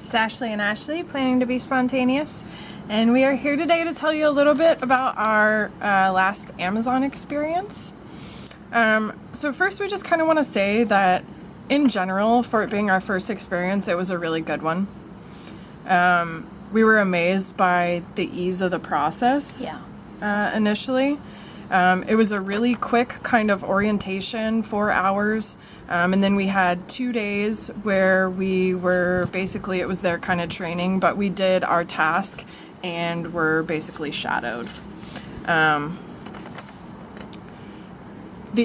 It's Ashley and Ashley, planning to be spontaneous, and we are here today to tell you a little bit about our last Amazon experience. So first, we just kind of want to say that in general, for it being our first experience, it was a really good one. We were amazed by the ease of the process. Initially. It was a really quick kind of orientation, 4 hours. And then we had 2 days where we were basically, it was their kind of training, but we did our task and were basically shadowed. The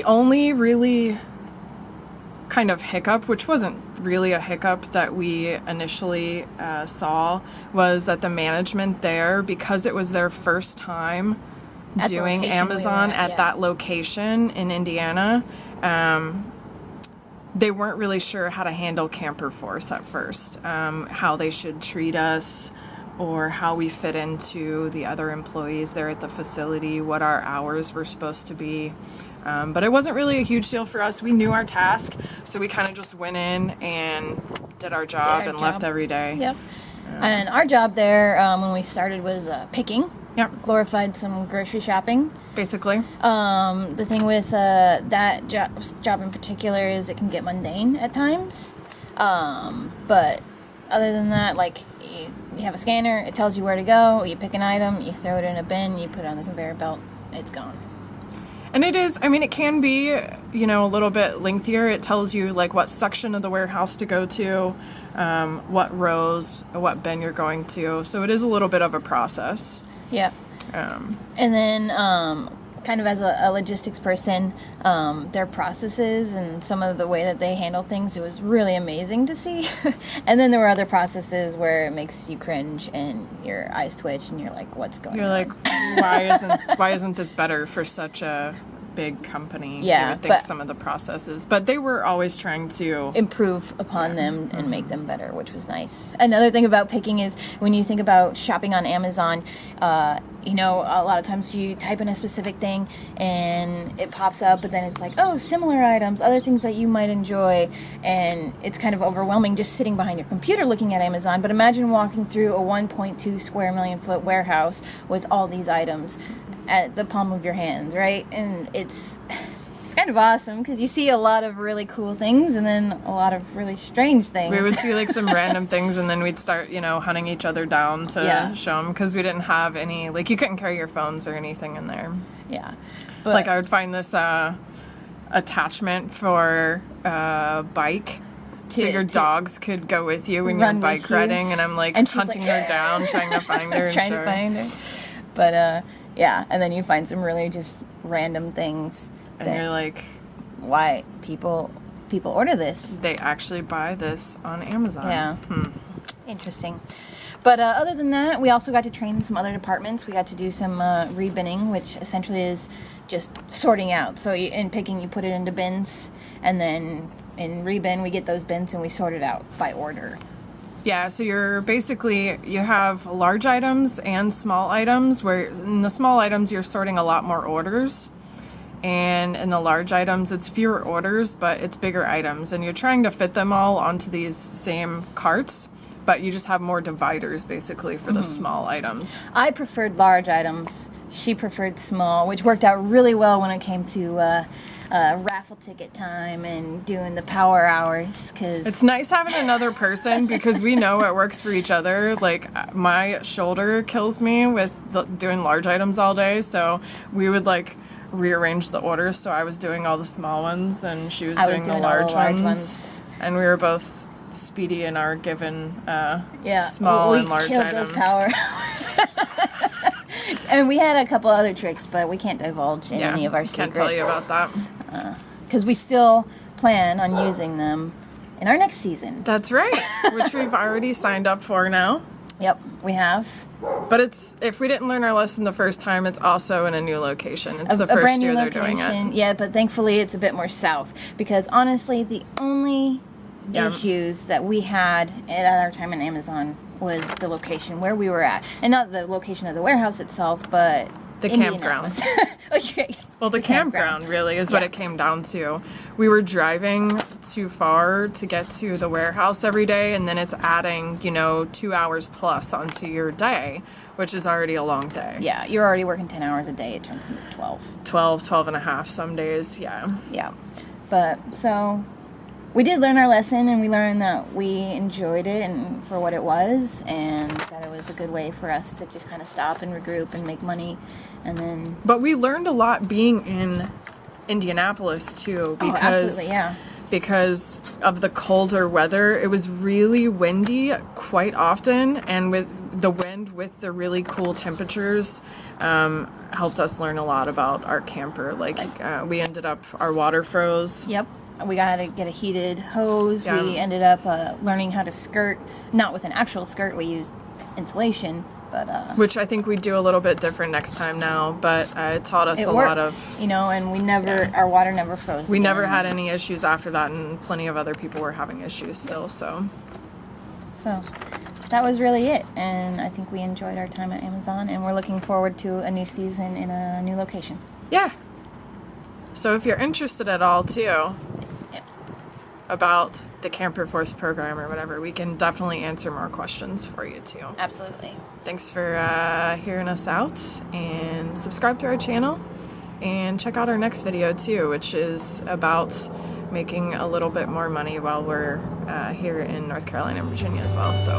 only really kind of hiccup, which wasn't really a hiccup that we initially saw, was that the management there, because it was their first time doing Amazon at that location in Indiana, they weren't really sure how to handle CamperForce at first, how they should treat us or how we fit into the other employees there at the facility, what our hours were supposed to be. But it wasn't really a huge deal for us. We knew our task, so we kind of just went in and did our job and left every day. Yep. And our job there when we started was picking. Yep. Glorified some grocery shopping. Basically. The thing with that job in particular is it can get mundane at times. But other than that, like, you have a scanner, it tells you where to go, you pick an item, you throw it in a bin, you put it on the conveyor belt, it's gone. And it is, I mean, it can be, you know, a little bit lengthier. It tells you, like, what section of the warehouse to go to, what rows, what bin you're going to. So it is a little bit of a process. Yeah. And then, kind of as a logistics person, their processes and some of the way that they handle things, it was really amazing to see. And then there were other processes where it makes you cringe and your eyes twitch and you're like, what's going on? You're like, why isn't this better for such a big company? Yeah, you would think some of the processes, but they were always trying to improve upon them and make them better, which was nice. Another thing about picking is when you think about shopping on Amazon, you know, a lot of times you type in a specific thing and it pops up, but then it's like, oh, similar items, other things that you might enjoy, and it's kind of overwhelming just sitting behind your computer looking at Amazon. But imagine walking through a 1.2 square million foot warehouse with all these items at the palm of your hands, right? And it's kind of awesome because you see a lot of really cool things and then a lot of really strange things. We would see like some random things and then we'd start, you know, hunting each other down to show them because we didn't have any, like, you couldn't carry your phones or anything in there. Yeah. But, like, I would find this attachment for a bike. So your dogs could go with you when you're bike riding, and I'm like hunting her down, trying to find her. Trying to find her. But yeah, and then you find some really just random things. And you're like, why people order this? They actually buy this on Amazon. Yeah. Interesting. But other than that, we also got to train in some other departments. We got to do some rebinning, which essentially is just sorting out. So in picking, you put it into bins, and then in rebin, we get those bins and we sort it out by order. Yeah, so you have large items and small items, where in the small items you're sorting a lot more orders, and in the large items it's fewer orders, but it's bigger items, and you're trying to fit them all onto these same carts, but you just have more dividers basically for the small items. I preferred large items. She preferred small, which worked out really well when it came to raffle ticket time and doing the power hours, because it's nice having another person because we know it works for each other. Like, my shoulder kills me with doing large items all day, so we would like rearrange the orders, so I was doing all the small ones and she was doing the large ones, and we were both speedy in our given small and large items. We killed those power hours. And we had a couple other tricks, but we can't divulge in any of our secrets. Can't tell you about that. Because we still plan on using them in our next season. That's right, which we've already signed up for now. Yep, we have. But if we didn't learn our lesson the first time, it's also in a new location. It's the first year they're doing it. Yeah, but thankfully it's a bit more south. Because honestly, the only issues that we had at our time in Amazon was the location where we were at. And not the location of the warehouse itself, but The campground. Okay. Well, the campground really is what it came down to. We were driving too far to get to the warehouse every day, and then it's adding, 2 hours plus onto your day, which is already a long day. Yeah, you're already working 10 hours a day. It turns into 12. 12 and a half some days, yeah. Yeah. But, so, we did learn our lesson, and we learned that we enjoyed it and for what it was, and that it was a good way for us to just kind of stop and regroup and make money, and then... But we learned a lot being in Indianapolis, too, absolutely, yeah. Because of the colder weather. It was really windy quite often, and with the wind with the really cool temperatures helped us learn a lot about our camper. We ended up, our water froze. Yep. We got to get a heated hose. Yeah. We ended up learning how to skirt, not with an actual skirt. We used insulation, but which I think we do a little bit different next time now. But it taught us a lot of, and we never, our water never froze. We never had any issues after that, and plenty of other people were having issues still. So that was really it, and I think we enjoyed our time at Amazon, and we're looking forward to a new season in a new location. Yeah. So if you're interested at all too. About the CamperForce program or whatever, we can definitely answer more questions for you too. Absolutely. Thanks for hearing us out, and subscribe to our channel, and check out our next video too, which is about making a little bit more money while we're here in North Carolina and Virginia as well. So